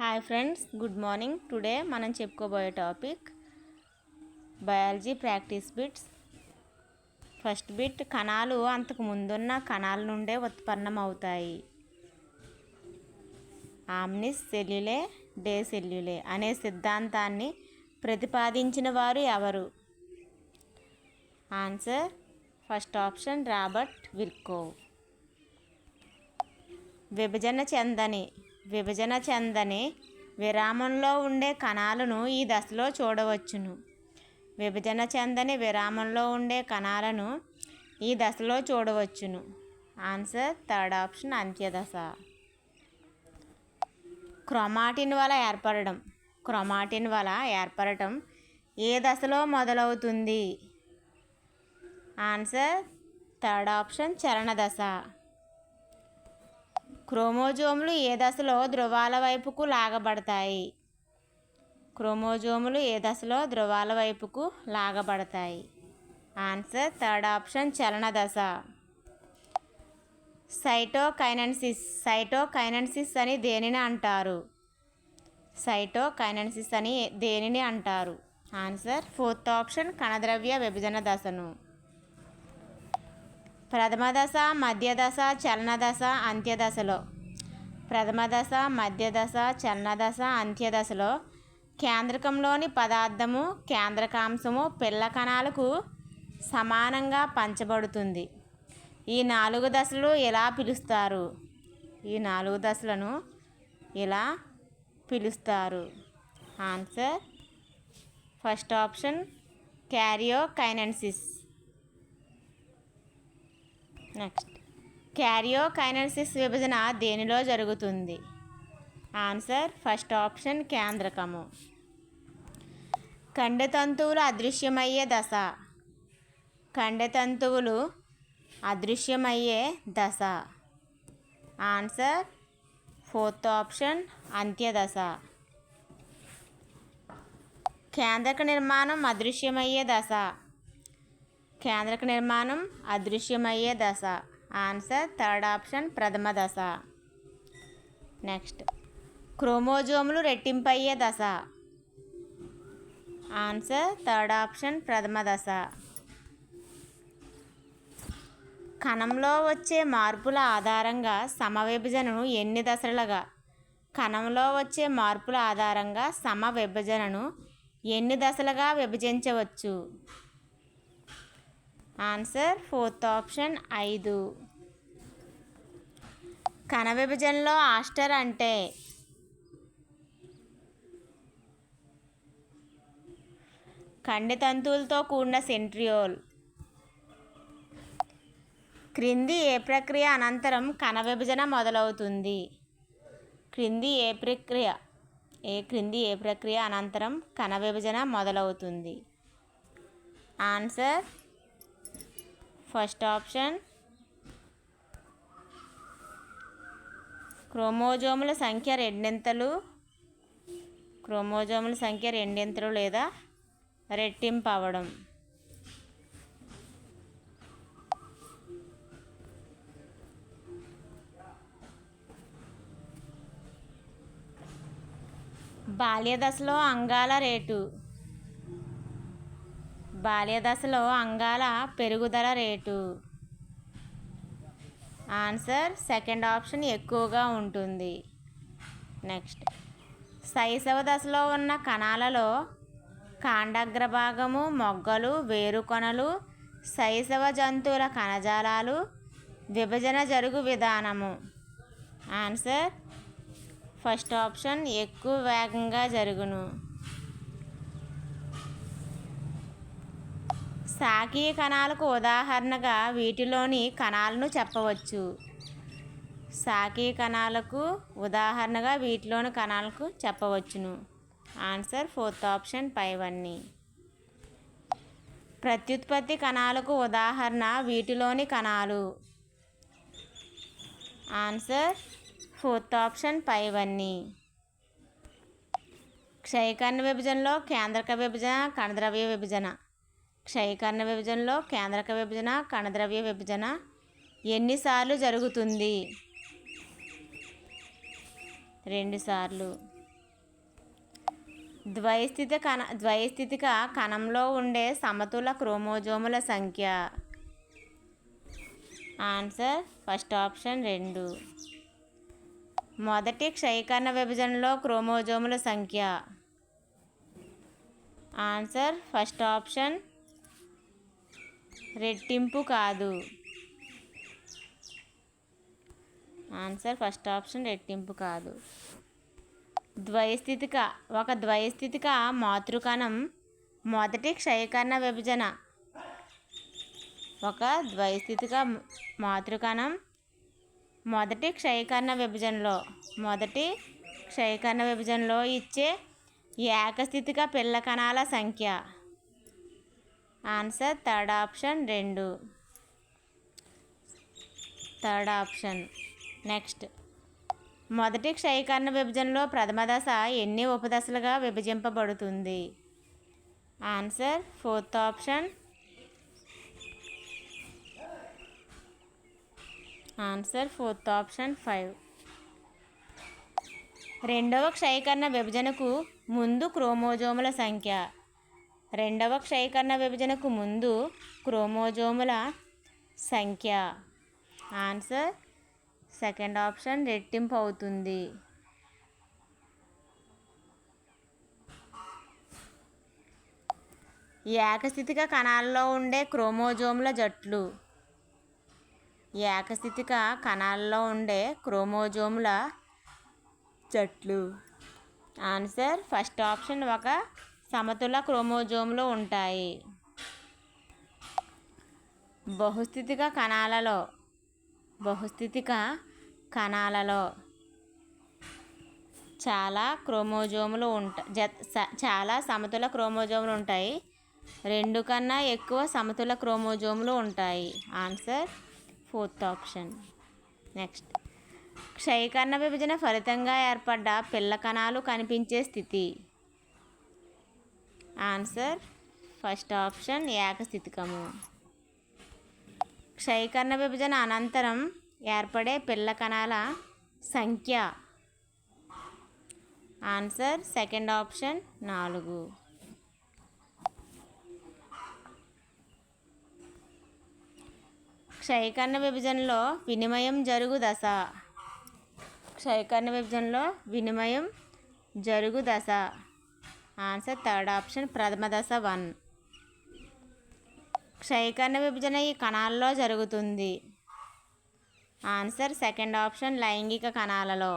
Hi friends, good morning. Today మనం చెప్పుకోబోయే topic biology practice bits. First bit, కణాలు అంతకు ముందున్న కణాల నుండే ఉత్పన్నమవుతాయి. ఆమ్నిస్ సెల్యులే డే సెల్యులే అనే సిద్ధాంతాన్ని ప్రతిపాదించిన వారు ఎవరు? Answer first option Robert Virchow. విభజన చెందని విరామంలో ఉండే కణాలను ఈ దశలో చూడవచ్చును. విభజన చెందని విరామంలో ఉండే కణాలను ఈ దశలో చూడవచ్చును. ఆన్సర్ థర్డ్ ఆప్షన్ అంత్యదశ. క్రోమాటిన్ వల ఏర్పడటం ఏ దశలో మొదలవుతుంది? ఆన్సర్ థర్డ్ ఆప్షన్ చలన దశ. క్రోమోజోములు ఏ దశలో ధ్రువాల వైపుకు లాగబడతాయి? ఆన్సర్ థర్డ్ ఆప్షన్ చలన దశ. సైటోకైనెసిస్ అని దేనిని అంటారు? ఆన్సర్ ఫోర్త్ ఆప్షన్ కణద్రవ్య విభజన దశను. ప్రథమ దశ, మధ్య దశ, చలన దశ, అంత్యదశలో కేంద్రకంలోని పదార్థము కేంద్రకాంశము పిల్ల కణాలకు సమానంగా పంచబడుతుంది. ఈ 4 దశలు ఇలా పిలుస్తారు. Answer first option karyokinesis. Next, karyokinesis విభజన దేనిలో జరుగుతుంది? ఆన్సర్ ఫస్ట్ ఆప్షన్ కేంద్రకము. కండెతంతువులు అదృశ్యమయ్యే దశ. ఆన్సర్ ఫోర్త్ ఆప్షన్ అంత్యదశ. కేంద్రక నిర్మాణం అదృశ్యమయ్యే దశ. ఆన్సర్ థర్డ్ ఆప్షన్ ప్రథమ దశ. నెక్స్ట్, క్రోమోజోములు రెట్టింపయ్యే దశ. ఆన్సర్ థర్డ్ ఆప్షన్ ప్రథమ దశ. కణంలో వచ్చే మార్పుల ఆధారంగా సమవిభజనను ఎన్ని దశలుగా విభజించవచ్చు? Answer fourth option 5. కణ విభజనలో ఆస్టర్ అంటే కండెతంతువులతో కూడిన సెంట్రియోల్. క్రింది ఏ ప్రక్రియ అనంతరం కణ విభజన మొదలవుతుంది? క్రింది ఏ ప్రక్రియ అనంతరం కణ విభజన మొదలవుతుంది? ఆన్సర్ ఫస్ట్ ఆప్షన్ క్రోమోజోముల సంఖ్య రెండింతలు లేదా రెట్టింపు అవ్వడం. బాల్యదశలో అంగాల పెరుగుదల రేటు. ఆన్సర్ సెకండ్ ఆప్షన్ ఎక్కువగా ఉంటుంది. నెక్స్ట్, శైశవ దశలో ఉన్న కణాలలో కాండాగ్రభాగము, మొగ్గలు, వేరుకొనలు, శైశవ జంతువుల కణజాలాలు విభజన జరుగు విధానము. ఆన్సర్ ఫస్ట్ ఆప్షన్ ఎక్కువ వేగంగా జరుగును. శాఖీయ కణాలకు ఉదాహరణగా వీటిలోని కణాలను చెప్పవచ్చును. ఆన్సర్ ఫోర్త్ ఆప్షన్ పైవన్నీ. ప్రత్యుత్పత్తి కణాలకు ఉదాహరణ వీటిలోని కణాలు. ఆన్సర్ ఫోర్త్ ఆప్షన్ పైవన్నీ. క్షయకరణ విభజనలో కేంద్రక విభజన, కణద్రవ్య విభజన ఎన్నిసార్లు జరుగుతుంది? 2 సార్లు. ద్వైస్థితిక కణంలో ఉండే సమతుల క్రోమోజోముల సంఖ్య. Answer first option 2. మొదటి క్షయకణ విభజనలో క్రోమోజోముల సంఖ్య. ఆన్సర్ ఫస్ట్ ఆప్షన్ రెట్టింపు కాదు. ఆన్సర్ ఫస్ట్ ఆప్షన్ రెట్టింపు కాదు. ఒక ద్వైస్థితిక మాతృకణం మొదటి క్షయకణ విభజన. ఒక ద్వైస్థితిక మాతృకణం మొదటి క్షయకణ విభజనలో ఇచ్చే ఏకస్థితిక పిల్ల కణాల సంఖ్య. Answer third option 2. Third option. Next, మొదటి క్షయకణ విభజనలో ప్రథమ దశ ఎన్ని ఉపదశలుగా విభజింపబడుతుంది? Answer fourth option. Answer fourth option 5. రెండవ క్షయకణ విభజనకు ముందు క్రోమోజోముల సంఖ్య. రెండవ క్షయకణ విభజనకు ముందు క్రోమోజోముల సంఖ్య. ఆన్సర్ సెకండ్ ఆప్షన్ రెట్టింపు అవుతుంది. ఏకస్థితిక కణాల్లో ఉండే క్రోమోజోముల జట్లు. ఏకస్థితిక కణాల్లో ఉండే క్రోమోజోముల జట్లు. Answer first option. ఒక సమతుల క్రోమోజోములు ఉంటాయి. బహుస్థితిక కణాలలో చాలా సమతుల క్రోమోజోములు ఉంటాయి. 2 కన్నా ఎక్కువ సమతుల క్రోమోజోములు ఉంటాయి. Answer fourth option. నెక్స్ట్, క్షయకణ విభజన ఫలితంగా ఏర్పడ్డ పిల్ల కణాలు కనిపించే స్థితి. ఆన్సర్ ఫస్ట్ ఆప్షన్ ఏకస్థితికము. క్షయకణ విభజన అనంతరం ఏర్పడే పిల్ల కణాల సంఖ్య. Answer second option 4. క్షయకణ విభజనలో వినిమయం జరుగు దశ. ఆన్సర్ థర్డ్ ఆప్షన్ ప్రథమ దశ 1. క్షయకణ విభజన ఈ కణాల్లో జరుగుతుంది. ఆన్సర్ సెకండ్ ఆప్షన్ లైంగిక కణాలలో.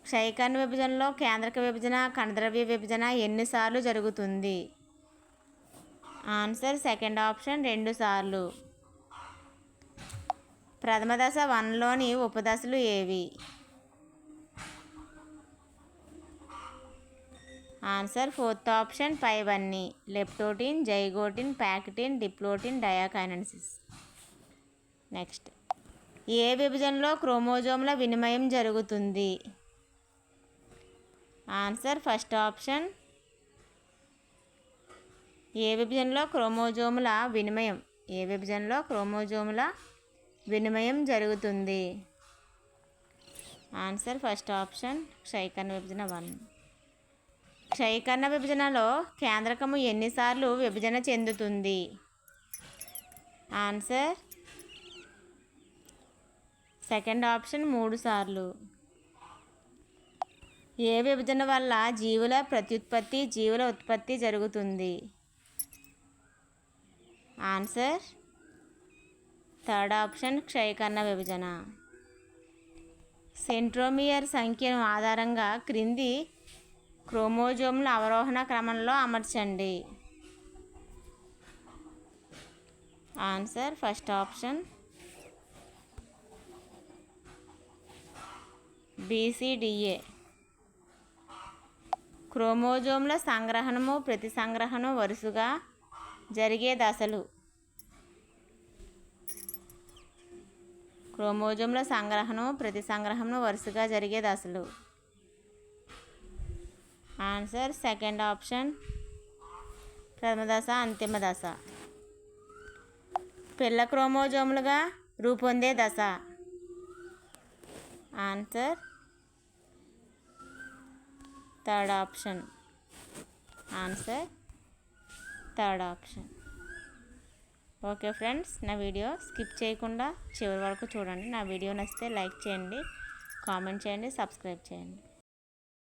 క్షయకణ విభజనలో కేంద్రక విభజన, కణద్రవ్య విభజన ఎన్నిసార్లు జరుగుతుంది? ఆన్సర్ సెకండ్ ఆప్షన్ 2 సార్లు. ప్రథమ దశ 1లోని ఉపదశలు ఏవి? ఆన్సర్ ఫోర్త్ ఆప్షన్ పైవన్నీ. లెప్టోటిన్, జైగోటిన్, ప్యాక్టిన్, డిప్లోటిన్, డయాకైనెసిస్. నెక్స్ట్, ఏ విభజనలో క్రోమోజోముల వినిమయం జరుగుతుంది? Answer first option. ఏ విభజనలో క్రోమోజోముల వినిమయం జరుగుతుంది? ఆన్సర్ ఫస్ట్ ఆప్షన్ క్షయకణ విభజన 1. క్షయకణ విభజనలో కేంద్రకము ఎన్నిసార్లు విభజన చెందుతుంది? ఆన్సర్ సెకండ్ ఆప్షన్ 3 సార్లు. ఏ విభజన వల్ల జీవుల ప్రత్యుత్పత్తి, జీవుల ఉత్పత్తి జరుగుతుంది? ఆన్సర్ థర్డ్ ఆప్షన్ క్షయకణ విభజన. సెంట్రోమియర్ సంఖ్యను ఆధారంగా క్రింది క్రోమోజోముల అవరోహణ క్రమంలో అమర్చండి. Answer first option BCDA. క్రోమోజోముల సంగ్రహణము, ప్రతిసంగ్రహణం వరుసగా జరిగే దశలు. క్రోమోజోముల సంగ్రహణం, ప్రతిసంగ్రహణం వరుసగా జరిగే దశలు. ఆన్సర్ సెకండ్ ఆప్షన్ ప్రథమ దశ, అంతిమ దశ. పిల్ల క్రోమోజోములుగా రూపొందే దశ. Answer third option. Answer third option. Okay friends, నా వీడియో స్కిప్ చేయకుండా చివరి వరకు చూడండి. నా వీడియో నచ్చితే లైక్ చేయండి, కామెంట్ చేయండి, సబ్స్క్రైబ్ చేయండి.